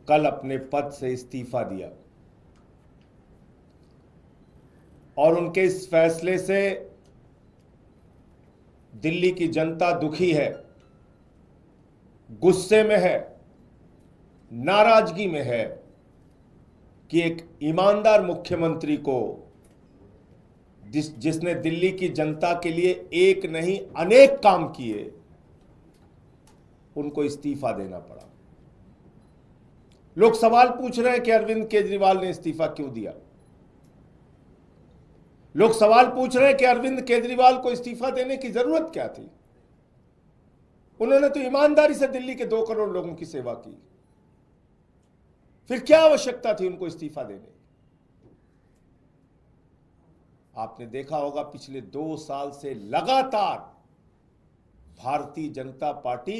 कल अपने पद से इस्तीफा दिया और उनके इस फैसले से दिल्ली की जनता दुखी है, गुस्से में है, नाराजगी में है कि एक ईमानदार मुख्यमंत्री को जिसने दिल्ली की जनता के लिए एक नहीं अनेक काम किए, उनको इस्तीफा देना पड़ा। लोग सवाल पूछ रहे हैं कि अरविंद केजरीवाल ने इस्तीफा क्यों दिया। लोग सवाल पूछ रहे हैं कि अरविंद केजरीवाल को इस्तीफा देने की जरूरत क्या थी। उन्होंने तो ईमानदारी से दिल्ली के 2 करोड़ लोगों की सेवा की, फिर क्या आवश्यकता थी उनको इस्तीफा देने की। आपने देखा होगा पिछले 2 साल से लगातार भारतीय जनता पार्टी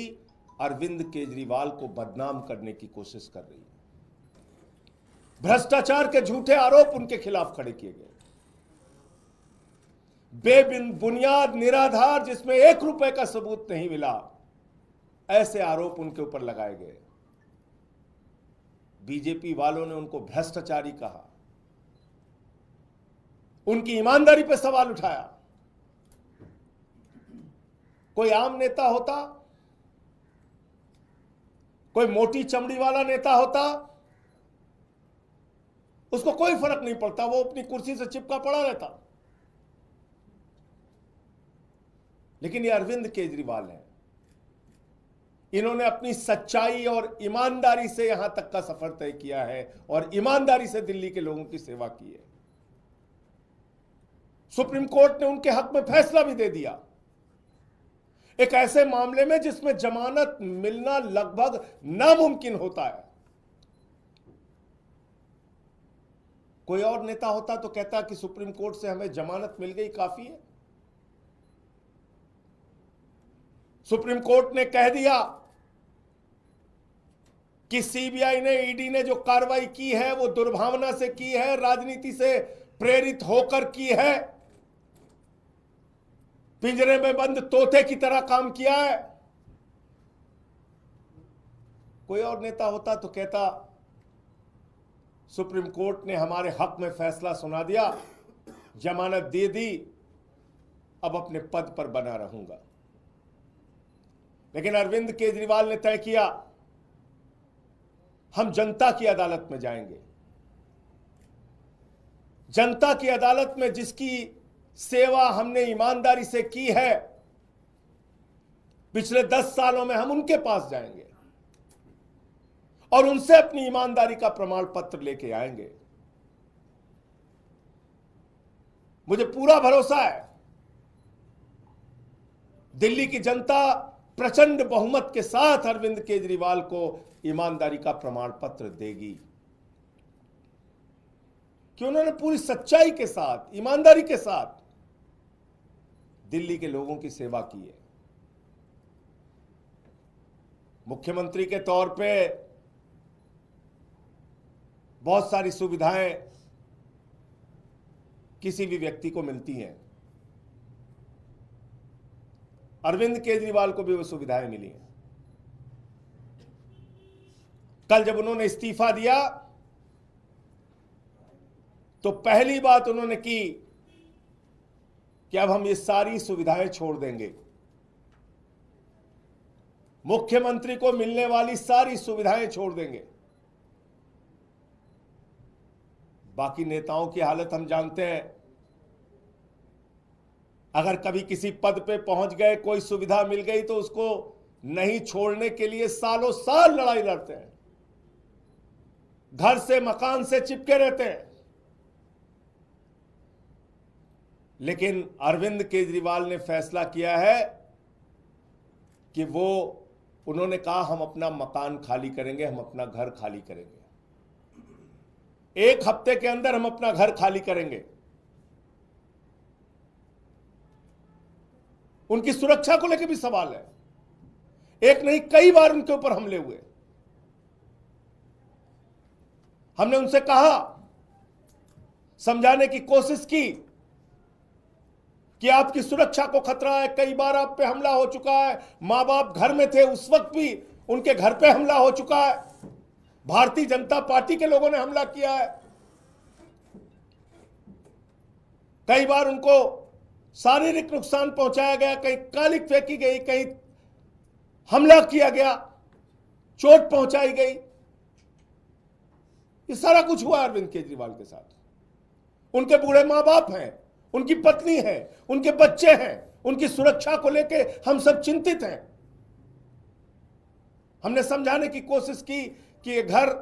अरविंद केजरीवाल को बदनाम करने की कोशिश कर रही है। भ्रष्टाचार के झूठे आरोप उनके खिलाफ खड़े किए गए, बेबुनियाद निराधार जिसमें 1 रुपए का सबूत नहीं मिला, ऐसे आरोप उनके ऊपर लगाए गए। बीजेपी वालों ने उनको भ्रष्टाचारी कहा, उनकी ईमानदारी पर सवाल उठाया। कोई आम नेता होता, कोई मोटी चमड़ी वाला नेता होता, उसको कोई फर्क नहीं पड़ता, वो अपनी कुर्सी से चिपका पड़ा रहता। लेकिन ये अरविंद केजरीवाल हैं, इन्होंने अपनी सच्चाई और ईमानदारी से यहां तक का सफर तय किया है और ईमानदारी से दिल्ली के लोगों की सेवा की है। सुप्रीम कोर्ट ने उनके हक में फैसला भी दे दिया, एक ऐसे मामले में जिसमें जमानत मिलना लगभग नामुमकिन होता है। कोई और नेता होता तो कहता कि सुप्रीम कोर्ट से हमें जमानत मिल गई, काफी है। सुप्रीम कोर्ट ने कह दिया कि सीबीआई ने, ईडी ने जो कार्रवाई की है वो दुर्भावना से की है, राजनीति से प्रेरित होकर की है, पिंजरे में बंद तोते की तरह काम किया है। कोई और नेता होता तो कहता सुप्रीम कोर्ट ने हमारे हक में फैसला सुना दिया, जमानत दे दी, अब अपने पद पर बना रहूंगा। लेकिन अरविंद केजरीवाल ने तय किया हम जनता की अदालत में जाएंगे। जनता की अदालत में जिसकी सेवा हमने ईमानदारी से की है पिछले 10 सालों में, हम उनके पास जाएंगे और उनसे अपनी ईमानदारी का प्रमाण पत्र लेके आएंगे। मुझे पूरा भरोसा है दिल्ली की जनता प्रचंड बहुमत के साथ अरविंद केजरीवाल को ईमानदारी का प्रमाण पत्र देगी, कि उन्होंने पूरी सच्चाई के साथ, ईमानदारी के साथ दिल्ली के लोगों की सेवा की है। मुख्यमंत्री के तौर पे बहुत सारी सुविधाएं किसी भी व्यक्ति को मिलती हैं, अरविंद केजरीवाल को भी वो सुविधाएं मिली हैं। कल जब उन्होंने इस्तीफा दिया तो पहली बात उन्होंने की कि अब हम ये सारी सुविधाएं छोड़ देंगे, मुख्यमंत्री को मिलने वाली सारी सुविधाएं छोड़ देंगे। बाकी नेताओं की हालत हम जानते हैं, अगर कभी किसी पद पे पहुंच गए, कोई सुविधा मिल गई तो उसको नहीं छोड़ने के लिए सालों साल लड़ाई लड़ते हैं, घर से मकान से चिपके रहते हैं। लेकिन अरविंद केजरीवाल ने फैसला किया है कि उन्होंने कहा हम अपना मकान खाली करेंगे, हम अपना घर खाली करेंगे, 1 हफ्ते के अंदर हम अपना घर खाली करेंगे। उनकी सुरक्षा को लेकर भी सवाल है, एक नहीं कई बार उनके ऊपर हमले हुए। हमने उनसे कहा, समझाने की कोशिश की कि आपकी सुरक्षा को खतरा है, कई बार आप पे हमला हो चुका है, मां बाप घर में थे उस वक्त भी उनके घर पे हमला हो चुका है, भारतीय जनता पार्टी के लोगों ने हमला किया है। कई बार उनको शारीरिक नुकसान पहुंचाया गया, कहीं कालिक फेंकी गई, कहीं हमला किया गया, चोट पहुंचाई गई। ये सारा कुछ हुआ अरविंद केजरीवाल के साथ। उनके बूढ़े मां बाप हैं, उनकी पत्नी है, उनके बच्चे हैं, उनकी सुरक्षा को लेके हम सब चिंतित हैं। हमने समझाने की कोशिश की कि ये घर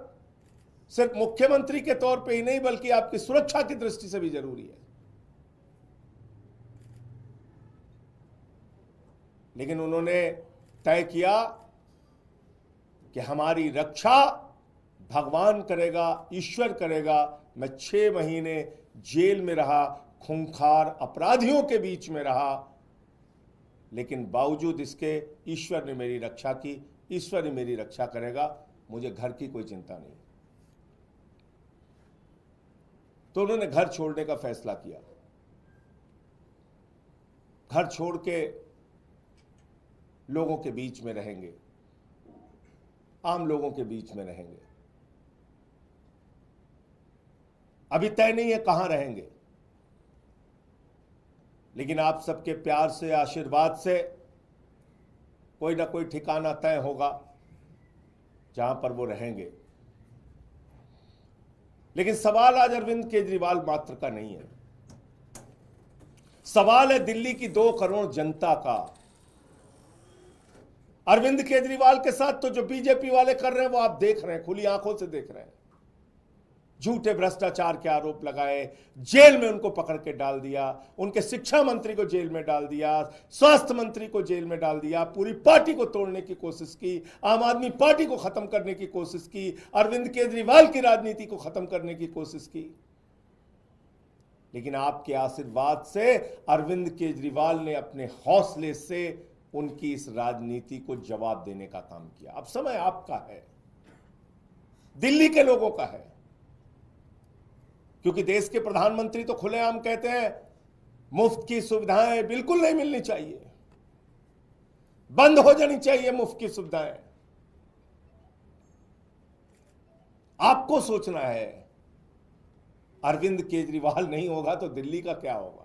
सिर्फ मुख्यमंत्री के तौर पे ही नहीं बल्कि आपकी सुरक्षा की दृष्टि से भी जरूरी है। लेकिन उन्होंने तय किया कि हमारी रक्षा भगवान करेगा, ईश्वर करेगा। मैं 6 महीने जेल में रहा, खूंखार अपराधियों के बीच में रहा, लेकिन बावजूद इसके ईश्वर ने मेरी रक्षा की, ईश्वर ही मेरी रक्षा करेगा, मुझे घर की कोई चिंता नहीं। तो उन्होंने घर छोड़ने का फैसला किया। घर छोड़ के लोगों के बीच में रहेंगे, आम लोगों के बीच में रहेंगे। अभी तय नहीं है कहां रहेंगे, लेकिन आप सबके प्यार से, आशीर्वाद से कोई ना कोई ठिकाना तय होगा जहां पर वो रहेंगे। लेकिन सवाल आज अरविंद केजरीवाल मात्र का नहीं है, सवाल है दिल्ली की 2 करोड़ जनता का। अरविंद केजरीवाल के साथ तो जो बीजेपी वाले कर रहे हैं वो आप देख रहे हैं, खुली आंखों से देख रहे हैं। झूठे भ्रष्टाचार के आरोप लगाए, जेल में उनको पकड़ के डाल दिया, उनके शिक्षा मंत्री को जेल में डाल दिया, स्वास्थ्य मंत्री को जेल में डाल दिया, पूरी पार्टी को तोड़ने की कोशिश की, आम आदमी पार्टी को खत्म करने की कोशिश की, अरविंद केजरीवाल की राजनीति को खत्म करने की कोशिश की। लेकिन आपके आशीर्वाद से अरविंद केजरीवाल ने अपने हौसले से उनकी इस राजनीति को जवाब देने का काम किया। अब समय आपका है, दिल्ली के लोगों का है, क्योंकि देश के प्रधानमंत्री तो खुलेआम कहते हैं मुफ्त की सुविधाएं बिल्कुल नहीं मिलनी चाहिए, बंद हो जानी चाहिए मुफ्त की सुविधाएं। आपको सोचना है, अरविंद केजरीवाल नहीं होगा तो दिल्ली का क्या होगा,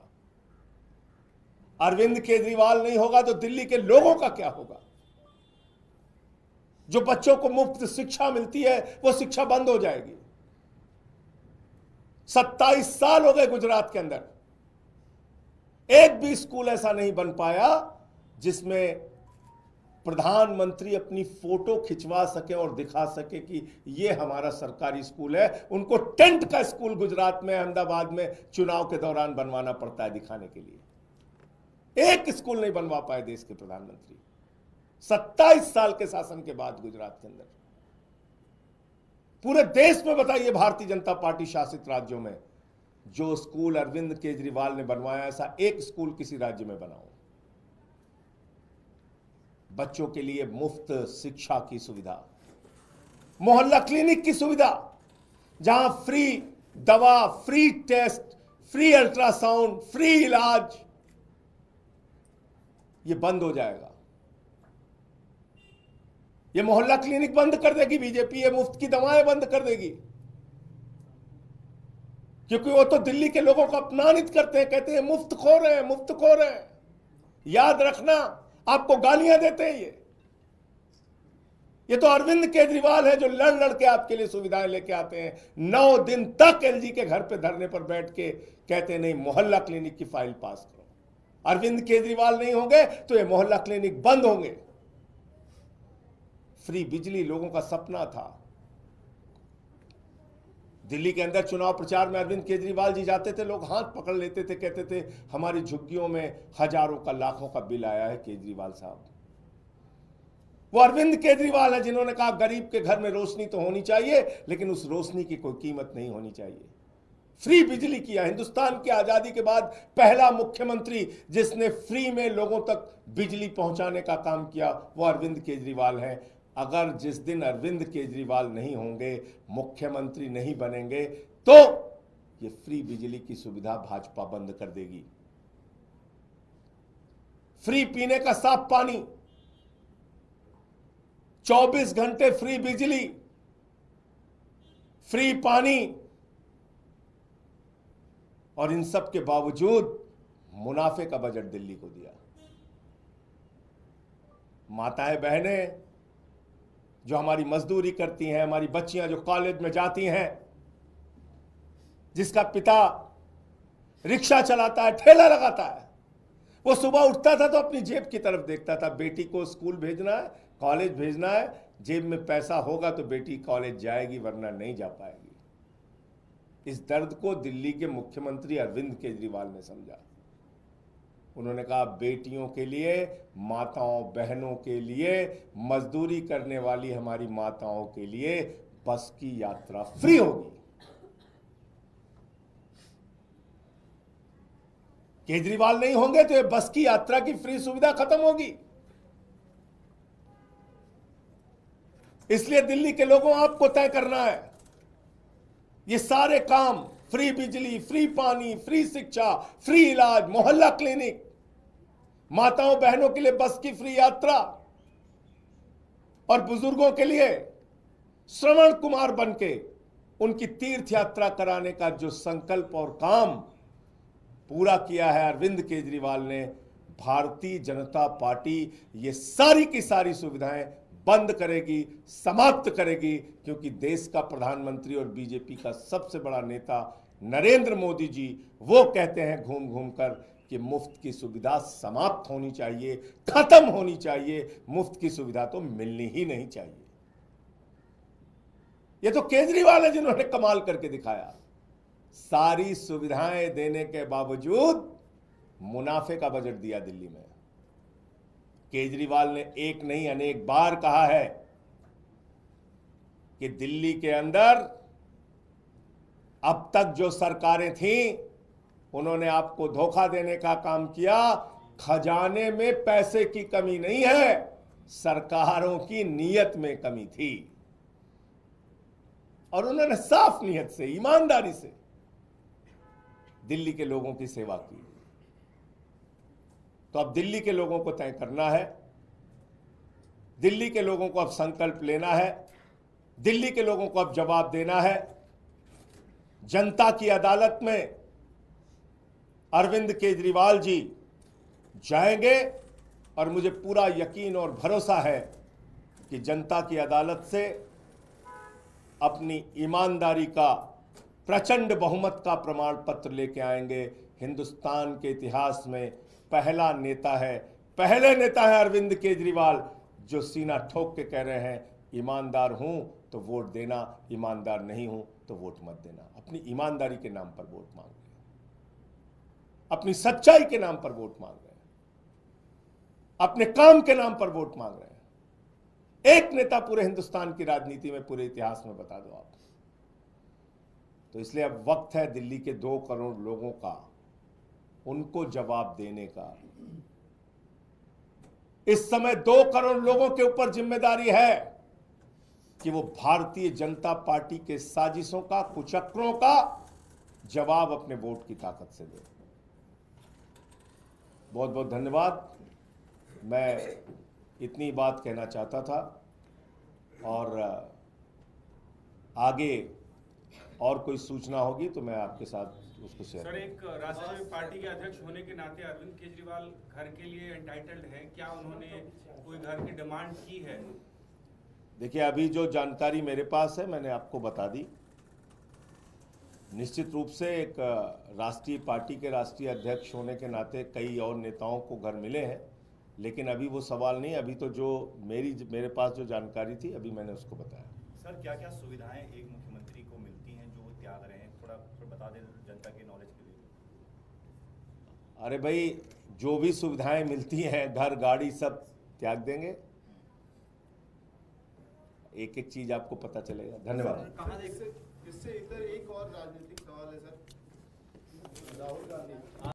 अरविंद केजरीवाल नहीं होगा तो दिल्ली के लोगों का क्या होगा। जो बच्चों को मुफ्त शिक्षा मिलती है वो शिक्षा बंद हो जाएगी। 27 साल हो गए गुजरात के अंदर, एक भी स्कूल ऐसा नहीं बन पाया जिसमें प्रधानमंत्री अपनी फोटो खिंचवा सके और दिखा सके कि ये हमारा सरकारी स्कूल है। उनको टेंट का स्कूल गुजरात में, अहमदाबाद में चुनाव के दौरान बनवाना पड़ता है दिखाने के लिए। एक स्कूल नहीं बनवा पाए देश के प्रधानमंत्री 27 साल के शासन के बाद गुजरात के अंदर। पूरे देश में बताइए, भारतीय जनता पार्टी शासित राज्यों में जो स्कूल अरविंद केजरीवाल ने बनवाया, ऐसा एक स्कूल किसी राज्य में बनाओ। बच्चों के लिए मुफ्त शिक्षा की सुविधा, मोहल्ला क्लिनिक की सुविधा, जहां फ्री दवा, free test, free ultrasound, free इलाज, ये बंद हो जाएगा। ये मोहल्ला क्लिनिक बंद कर देगी बीजेपी, ये मुफ्त की दवाएं बंद कर देगी, क्योंकि वो तो दिल्ली के लोगों को अपमानित करते हैं, कहते हैं मुफ्त खो रहे हैं, मुफ्त खो रहे हैं। याद रखना, आपको गालियां देते हैं ये तो अरविंद केजरीवाल है जो लड़ लड़ के आपके लिए सुविधाएं लेके आते हैं। 9 दिन तक एलजी के घर पे धरने पर बैठ के कहते नहीं मोहल्ला क्लिनिक की फाइल पास करो। अरविंद केजरीवाल नहीं होंगे तो ये मोहल्ला क्लिनिक बंद होंगे। फ्री बिजली लोगों का सपना था। दिल्ली के अंदर चुनाव प्रचार में अरविंद केजरीवाल जी जाते थे, लोग हाथ पकड़ लेते थे, कहते थे हमारी झुग्गियों में हजारों का, लाखों का बिल आया है केजरीवाल साहब। वो अरविंद केजरीवाल है जिन्होंने कहा गरीब के घर में रोशनी तो होनी चाहिए, लेकिन उस रोशनी की कोई कीमत नहीं होनी चाहिए। फ्री बिजली किया। हिंदुस्तान की आजादी के बाद पहला मुख्यमंत्री जिसने फ्री में लोगों तक बिजली पहुंचाने का काम किया वो अरविंद केजरीवाल है। अगर जिस दिन अरविंद केजरीवाल नहीं होंगे, मुख्यमंत्री नहीं बनेंगे, तो ये फ्री बिजली की सुविधा भाजपा बंद कर देगी। फ्री पीने का साफ पानी, 24 घंटे फ्री बिजली, फ्री पानी, और इन सब के बावजूद मुनाफे का बजट दिल्ली को दिया। माताएं बहनें जो हमारी मजदूरी करती हैं, हमारी बच्चियां जो कॉलेज में जाती हैं, जिसका पिता रिक्शा चलाता है, ठेला लगाता है, वो सुबह उठता था तो अपनी जेब की तरफ देखता था। बेटी को स्कूल भेजना है, कॉलेज भेजना है, जेब में पैसा होगा तो बेटी कॉलेज जाएगी, वरना नहीं जा पाएगी। इस दर्द को दिल्ली के मुख्यमंत्री अरविंद केजरीवाल ने समझा। उन्होंने कहा बेटियों के लिए, माताओं बहनों के लिए, मजदूरी करने वाली हमारी माताओं के लिए बस की यात्रा फ्री होगी। केजरीवाल नहीं होंगे तो ये बस की यात्रा की फ्री सुविधा खत्म होगी। इसलिए दिल्ली के लोगों, आपको तय करना है ये सारे काम, फ्री बिजली, फ्री पानी, फ्री शिक्षा, फ्री इलाज, मोहल्ला क्लिनिक, माताओं बहनों के लिए बस की फ्री यात्रा, और बुजुर्गों के लिए श्रवण कुमार बनके उनकी तीर्थ यात्रा कराने का जो संकल्प और काम पूरा किया है अरविंद केजरीवाल ने, भारतीय जनता पार्टी ये सारी की सारी सुविधाएं बंद करेगी, समाप्त करेगी, क्योंकि देश का प्रधानमंत्री और बीजेपी का सबसे बड़ा नेता नरेंद्र मोदी जी वो कहते हैं घूम घूम कर कि मुफ्त की सुविधा समाप्त होनी चाहिए, खत्म होनी चाहिए, मुफ्त की सुविधा तो मिलनी ही नहीं चाहिए। ये तो केजरीवाल है जिन्होंने कमाल करके दिखाया। सारी सुविधाएं देने के बावजूद मुनाफे का बजट दिया दिल्ली में। केजरीवाल ने एक नहीं अनेक बार कहा है कि दिल्ली के अंदर अब तक जो सरकारें थीं उन्होंने आपको धोखा देने का काम किया। खजाने में पैसे की कमी नहीं है, सरकारों की नीयत में कमी थी, और उन्होंने साफ नीयत से, ईमानदारी से दिल्ली के लोगों की सेवा की। तो अब दिल्ली के लोगों को तय करना है, दिल्ली के लोगों को अब संकल्प लेना है, दिल्ली के लोगों को अब जवाब देना है। जनता की अदालत में अरविंद केजरीवाल जी जाएंगे, और मुझे पूरा यकीन और भरोसा है कि जनता की अदालत से अपनी ईमानदारी का प्रचंड बहुमत का प्रमाण पत्र लेके आएंगे। हिंदुस्तान के इतिहास में पहला नेता है, पहले नेता है अरविंद केजरीवाल जो सीना ठोक के कह रहे हैं ईमानदार हूं तो वोट देना, ईमानदार नहीं हूं तो वोट मत देना। अपनी ईमानदारी के नाम पर वोट मांग रहे हैं, अपनी सच्चाई के नाम पर वोट मांग रहे हैं, अपने काम के नाम पर वोट मांग रहे हैं। एक नेता पूरे हिंदुस्तान की राजनीति में, पूरे इतिहास में बता दो आप। तो इसलिए अब वक्त है दिल्ली के 2 करोड़ लोगों का, उनको जवाब देने का। इस समय 2 करोड़ लोगों के ऊपर जिम्मेदारी है कि वो भारतीय जनता पार्टी के साजिशों का, कुचक्रों का जवाब अपने वोट की ताकत से दे। बहुत बहुत धन्यवाद। मैं इतनी बात कहना चाहता था, और आगे और कोई सूचना होगी तो मैं आपके साथ उसको शेयर सर, एक राष्ट्रीय पार्टी के अध्यक्ष होने के नाते अरविंद केजरीवाल घर के लिए एंटाइटल्ड हैं, क्या उन्होंने कोई घर की डिमांड की है? देखिए, अभी जो जानकारी मेरे पास है मैंने आपको बता दी। निश्चित रूप से एक राष्ट्रीय पार्टी के राष्ट्रीय अध्यक्ष होने के नाते कई और नेताओं को घर मिले हैं, लेकिन अभी वो सवाल नहीं। अभी तो जो मेरे पास जो जानकारी थी अभी मैंने उसको बताया। सर, क्या क्या सुविधाएं एक मुख्यमंत्री को मिलती हैं जो वो त्याग रहे हैं, थोड़ा बता दें जनता के नॉलेज के लिए। अरे भाई, जो भी सुविधाएं मिलती हैं, घर गाड़ी सब त्याग देंगे। एक एक चीज आपको पता चलेगा। धन्यवाद। इससे इधर एक और राजनीतिक सवाल है सर, राहुल गांधी